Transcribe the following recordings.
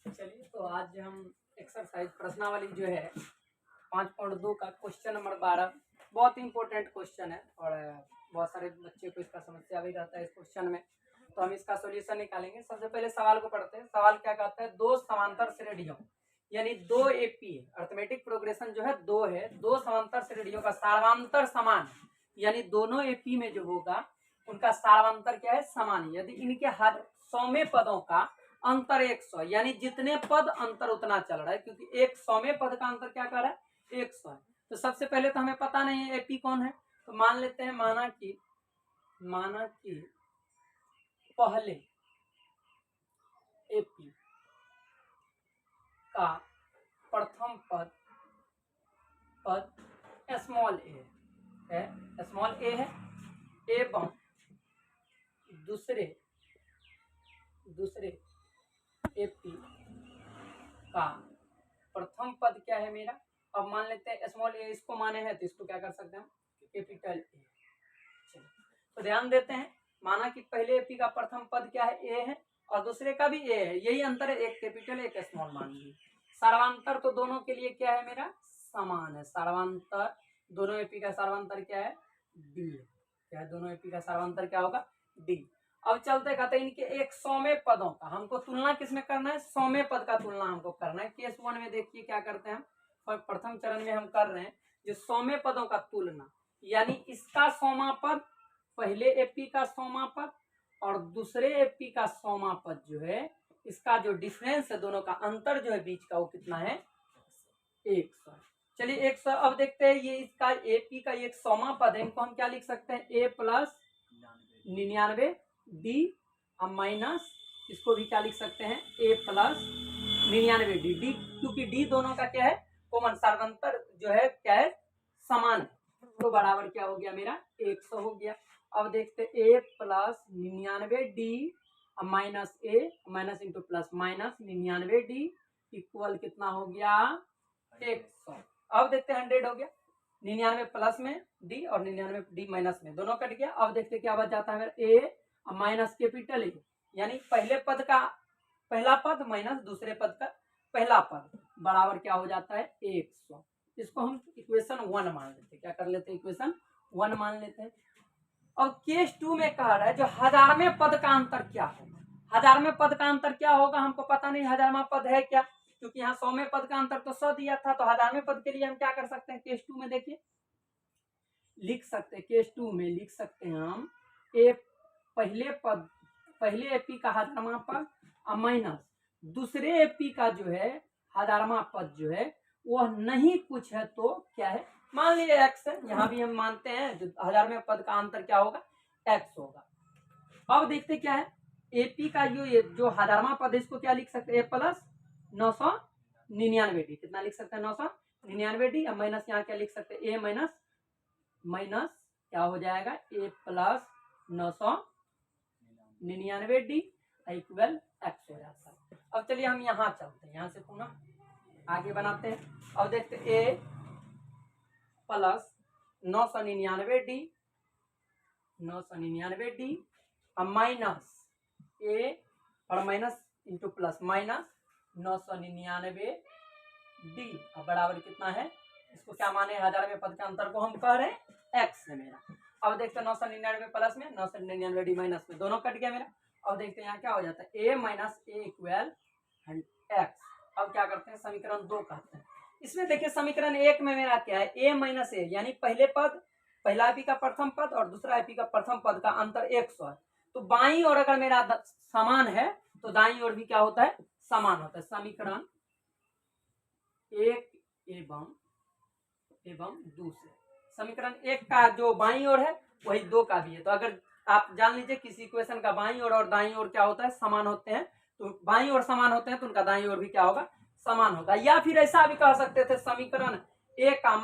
चलिए, तो आज हम एक्सरसाइज प्रश्नावली जो है 5.2 का क्वेश्चन नंबर 12 बहुत ही इंपॉर्टेंट क्वेश्चन है और बहुत सारे बच्चे को इसका समस्या भी रहता है इस क्वेश्चन में। तो हम इसका सॉल्यूशन निकालेंगे। सबसे पहले सवाल को पढ़ते हैं। सवाल क्या कहता है, दो समांतर श्रेणियों यानी दो एपी अर्थमेटिक प्रोग्रेशन जो है दो है, दो समांतर श्रेणियों का सार्वांतर समान यानी दोनों एपी में जो होगा उनका सार्वांतर क्या है, समान। यदि इनके हर 100वें पदों का अंतर 100 यानी जितने पद अंतर उतना चल रहा है, क्योंकि एक 100वें पद का अंतर क्या कर रहा है, 100 है। तो सबसे पहले तो हमें पता नहीं है एपी कौन है, तो मान लेते हैं माना कि पहले एपी का प्रथम पद स्मॉल ए है, स्मॉल ए है, एवं दूसरे एपी का प्रथम पद क्या है मेरा। अब मान लेते हैं स्मॉल ए इसको माने हैं, तो इसको क्या कर सकते हैं, कैपिटल ए। चलिए, तो ध्यान देते हैं, माना कि पहले एपी का प्रथम पद क्या है, ए है, और दूसरे का भी ए है, यही अंतर है, एक कैपिटल एक स्मॉल मान लीजिए। सार्वांतर तो दोनों के लिए क्या है मेरा, समान है। सार्वांतर दोनों एपी का सार्वांतर क्या है, डी। क्या है, दोनों एपी का सार्वांतर क्या होगा, डी। अब चलते कहते हैं इनके 100वें पदों का हमको तुलना किसमें करना है, 100वें पद का तुलना हमको करना है। केस 1 में देखिए क्या करते हैं हम, और प्रथम चरण में हम कर रहे हैं जो 100वें पदों का तुलना, यानी इसका 100वां पद, पहले एपी का 100वां पद और दूसरे एपी का 100वां पद जो है, इसका जो डिफरेंस है, दोनों का अंतर जो है बीच का, वो कितना है, 100। चलिए 100। अब देखते हैं ये इसका एपी का एक 100वां पद है, इनको हम क्या लिख सकते हैं, ए प्लस 99 डी माइनस, इसको भी क्या लिख सकते हैं, ए प्लस 99 डी। डी क्योंकि डी दोनों का क्या है, कॉमन, सार्वंतर जो है क्या है, समान है, तो बराबर क्या हो गया मेरा, 100 हो गया। अब देखते A plus 99 D minus A minus into plus minus 99 D equal कितना हो गया, 100। अब देखते हैं 100 हो गया, 99 प्लस में डी और 99 डी माइनस में, दोनों कट गया। अब देखते क्या बच जाता है मेरा, ए माइनस कैपिटल ए, यानी पहले पद का पहला पद माइनस दूसरे पद का पहला पद बराबर क्या हो जाता है, 100। इसको हम इक्वेशन 1 मान लेते हैं। क्या कर लेते हैं, इक्वेशन 1 मान लेते हैं। अब केस 2 में कह रहा है जो 1000वें पद का अंतर क्या होगा। 1000वें पद का अंतर क्या होगा हमको पता नहीं, 1000वां पद है क्या, क्योंकि यहाँ 100वें पद का अंतर तो 100 दिया था। तो 1000वें पद के लिए हम क्या कर सकते हैं, केस 2 में देखिए लिख सकते हैं, केस 2 में लिख सकते हैं हम पहले एपी का 1000वां पद और माइनस दूसरे एपी का जो है 1000वां पद जो है वह नहीं कुछ है, तो क्या है, मान लीजिए एक्स है। यहाँ भी हम मानते हैं जो 1000वें पद का अंतर क्या होगा, एक्स होगा। अब देखते क्या है, एपी का जो 1000वां पद है इसको क्या लिख सकते हैं, ए प्लस 999 डी। कितना लिख सकते हैं, 999 डी। अब माइनस यहाँ क्या लिख सकते हैं, ए माइनस क्या हो जाएगा, ए प्लस 999 डी इक्वल एक्स हो जाता है। अब चलिए हम यहाँ चलते हैं, यहाँ से पुनः आगे बनाते हैं। अब देखते ए प्लस 999 डी अब माइनस ए और minus into plus minus 999 D. अब बराबर कितना है, इसको क्या माने, 1000वें पद के अंतर को हम कह रहे हैं एक्स है मेरा। अब देखते हैं 999 प्लस में 999 डी माइनस में, दोनों कट गया मेरा। अब देखते हैं यहाँ क्या हो जाता है, ए माइनस ए इक्वल एक्स। अब क्या करते हैं, समीकरण 2 कहते हैं। इसमें देखिए समीकरण 1 में मेरा क्या है, ए माइनस ए, यानी पहले पद, पहला एपी का प्रथम पद और दूसरा एपी का प्रथम पद का अंतर 100 है। तो बाईं ओर अगर मेरा समान है तो दाईं ओर भी क्या होता है, समान होता है। समीकरण 1 एवं दूसरे, समीकरण 1 का जो बाईं ओर है वही 2 का भी है। तो अगर आप जान लीजिए किसी इक्वेशन का बाईं ओर और दाईं ओर क्या होता है, समान होते हैं, तो बाईं ओर समान होते हैं तो उनका दाईं ओर भी क्या होगा, समान होगा। या फिर ऐसा भी कह सकते थे, समीकरण एक का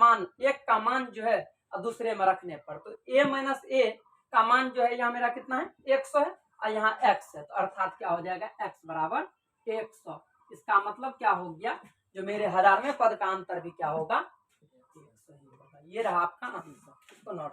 मान जो है दूसरे में रखने पर, तो ए माइनस ए का मान जो है यहाँ मेरा कितना है, 100 है और यहाँ एक्स है, तो अर्थात क्या हो जाएगा, एक्स बराबर 100। इसका मतलब क्या हो गया, जो मेरे 1000वें पद का अंतर भी क्या होगा, 100 ही होगा। ये रहा आपका आंसर, इसको नोट